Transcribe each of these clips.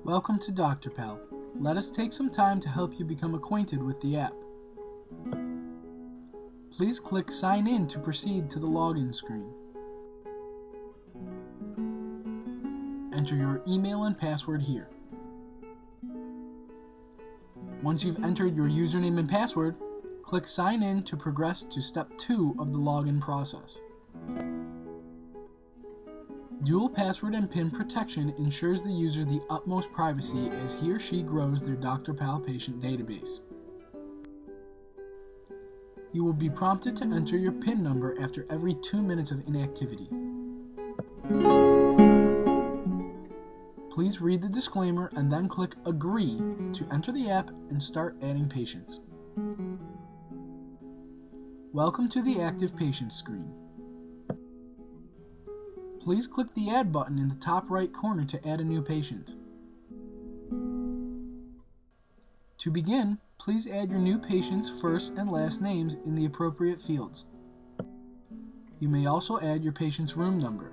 Welcome to doctorPal. Let us take some time to help you become acquainted with the app. Please click Sign In to proceed to the login screen. Enter your email and password here. Once you've entered your username and password, click Sign In to progress to step 2 of the login process. Dual password and PIN protection ensures the user the utmost privacy as he or she grows their doctorPal patient database. You will be prompted to enter your PIN number after every 2 minutes of inactivity. Please read the disclaimer and then click Agree to enter the app and start adding patients. Welcome to the Active Patients screen. Please click the Add button in the top right corner to add a new patient. To begin, please add your new patient's first and last names in the appropriate fields. You may also add your patient's room number.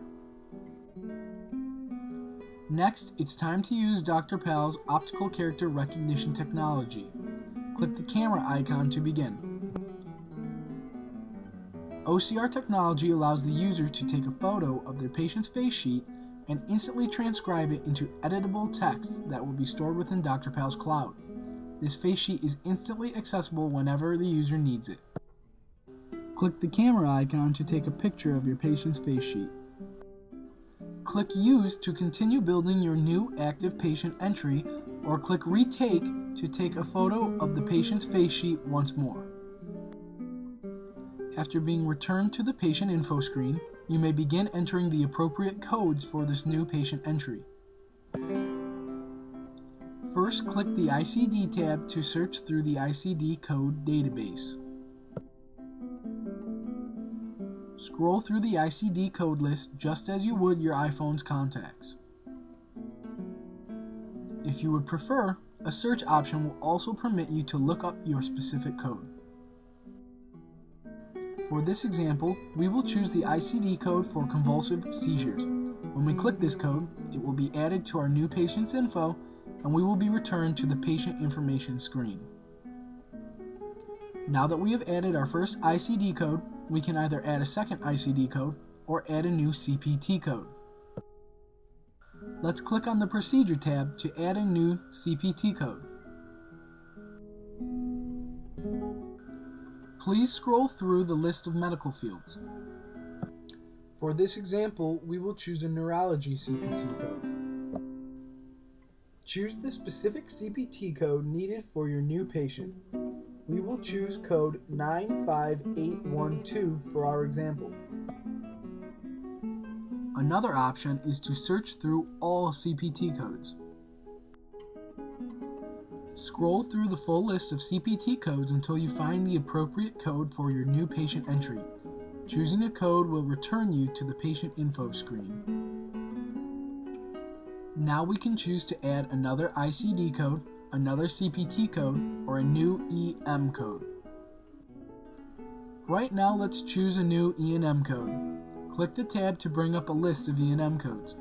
Next, it's time to use doctorPal's optical character recognition technology. Click the camera icon to begin. OCR technology allows the user to take a photo of their patient's face sheet and instantly transcribe it into editable text that will be stored within doctorPal's cloud. This face sheet is instantly accessible whenever the user needs it. Click the camera icon to take a picture of your patient's face sheet. Click Use to continue building your new active patient entry, or click Retake to take a photo of the patient's face sheet once more. After being returned to the patient info screen, you may begin entering the appropriate codes for this new patient entry. First, click the ICD tab to search through the ICD Code database. Scroll through the ICD Code list just as you would your iPhone's contacts. If you would prefer, a search option will also permit you to look up your specific code. For this example, we will choose the ICD code for convulsive seizures. When we click this code, it will be added to our new patient's info, and we will be returned to the patient information screen. Now that we have added our first ICD code, we can either add a second ICD code or add a new CPT code. Let's click on the Procedure tab to add a new CPT code. Please scroll through the list of medical fields. For this example, we will choose a neurology CPT code. Choose the specific CPT code needed for your new patient. We will choose code 95812 for our example. Another option is to search through all CPT codes. Scroll through the full list of CPT codes until you find the appropriate code for your new patient entry. Choosing a code will return you to the patient info screen. Now we can choose to add another ICD code, another CPT code, or a new EM code. Right now, let's choose a new E&M code. Click the tab to bring up a list of E&M codes.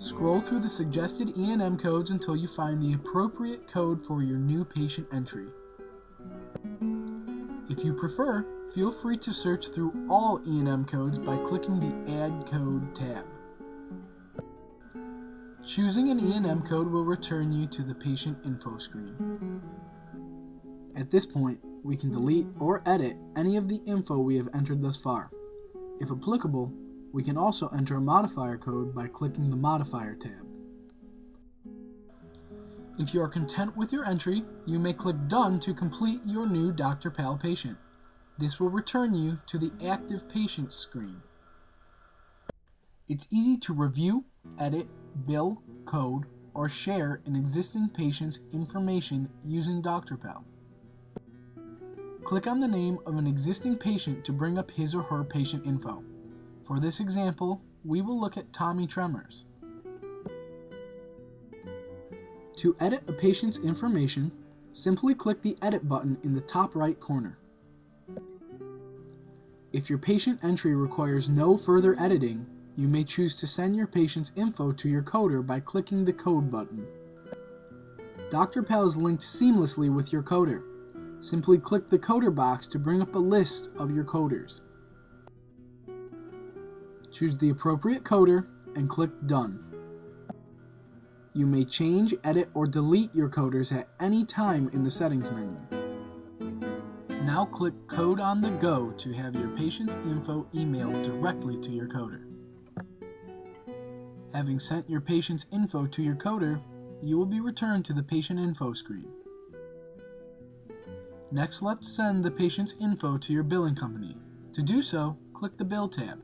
Scroll through the suggested E&M codes until you find the appropriate code for your new patient entry. If you prefer, feel free to search through all E&M codes by clicking the Add Code tab. Choosing an E&M code will return you to the patient info screen. At this point, we can delete or edit any of the info we have entered thus far. If applicable, we can also enter a modifier code by clicking the Modifier tab. If you are content with your entry, you may click Done to complete your new doctorPal patient. This will return you to the Active Patients screen. It's easy to review, edit, bill, code, or share an existing patient's information using doctorPal. Click on the name of an existing patient to bring up his or her patient info. For this example, we will look at Tommy Tremors. To edit a patient's information, simply click the Edit button in the top right corner. If your patient entry requires no further editing, You may choose to send your patient's info to your coder by clicking the Code button. doctorPal is linked seamlessly with your coder. Simply click the coder box to bring up a list of your coders. Choose the appropriate coder and click Done. You may change, edit, or delete your coders at any time in the settings menu. Now click Code on the Go to have your patient's info emailed directly to your coder. Having sent your patient's info to your coder, you will be returned to the patient info screen. Next, let's send the patient's info to your billing company. To do so, click the Bill tab.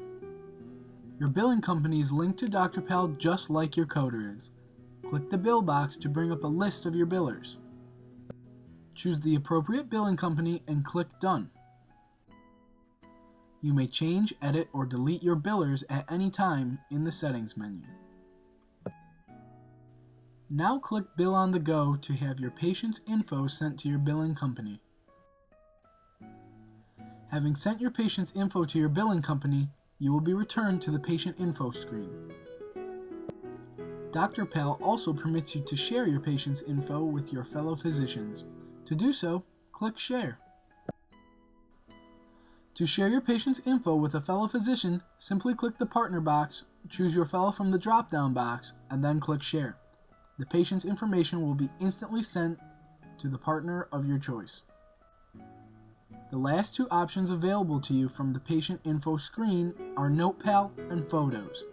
Your billing company is linked to doctorPal just like your coder is. Click the Bill box to bring up a list of your billers. Choose the appropriate billing company and click Done. You may change, edit, or delete your billers at any time in the settings menu. Now click Bill on the Go to have your patient's info sent to your billing company. Having sent your patient's info to your billing company, you will be returned to the patient info screen. doctorPal also permits you to share your patient's info with your fellow physicians. To do so, click Share. To share your patient's info with a fellow physician, simply click the Partner box, choose your fellow from the drop-down box, and then click Share. The patient's information will be instantly sent to the partner of your choice. The last two options available to you from the patient info screen are NotePal and Photos.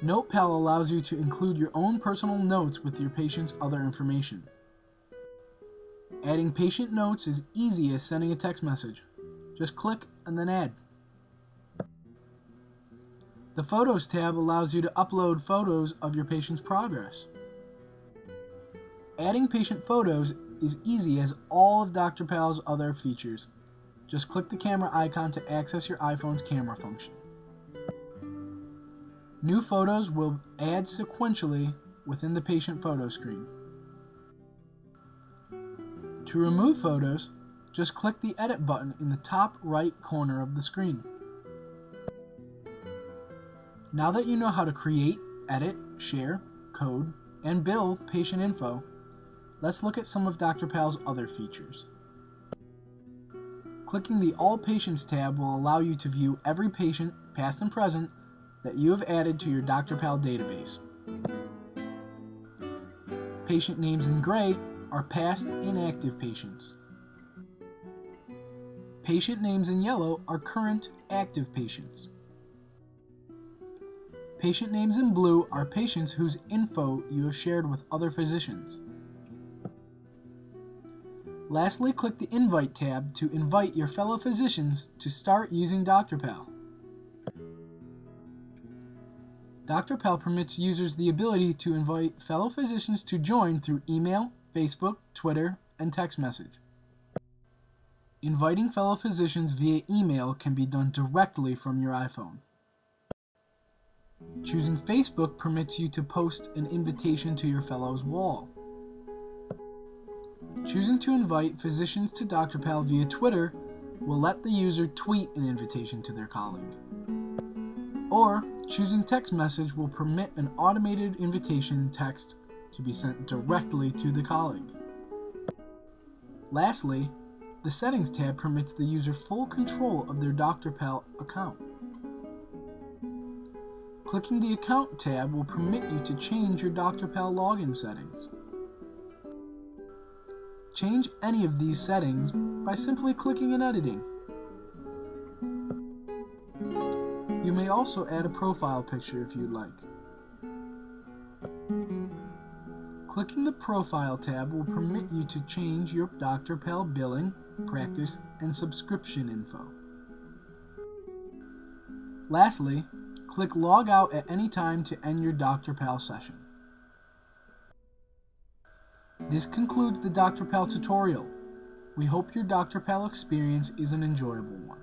NotePal allows you to include your own personal notes with your patient's other information. Adding patient notes is easy as sending a text message. Just click and then add. The Photos tab allows you to upload photos of your patient's progress. Adding patient photos is easy as all of doctorPal's other features. Just click the camera icon to access your iPhone's camera function. New photos will add sequentially within the patient photo screen. To remove photos, just click the Edit button in the top right corner of the screen. Now that you know how to create, edit, share, code, and bill patient info, let's look at some of doctorPal's other features. Clicking the All Patients tab will allow you to view every patient, past and present, that you have added to your doctorPal database. Patient names in gray are past inactive patients. Patient names in yellow are current active patients. Patient names in blue are patients whose info you have shared with other physicians. Lastly, click the Invite tab to invite your fellow physicians to start using doctorPal. doctorPal permits users the ability to invite fellow physicians to join through email, Facebook, Twitter, and text message. Inviting fellow physicians via email can be done directly from your iPhone. Choosing Facebook permits you to post an invitation to your fellow's wall. Choosing to invite physicians to doctorPal via Twitter will let the user tweet an invitation to their colleague. Or, choosing text message will permit an automated invitation text to be sent directly to the colleague. Lastly, the Settings tab permits the user full control of their doctorPal account. Clicking the Account tab will permit you to change your doctorPal login settings. Change any of these settings by simply clicking and editing. You may also add a profile picture if you'd like. Clicking the Profile tab will permit you to change your doctorPal billing, practice, and subscription info. Lastly, click Log Out at any time to end your doctorPal session. This concludes the doctorPal tutorial. We hope your doctorPal experience is an enjoyable one.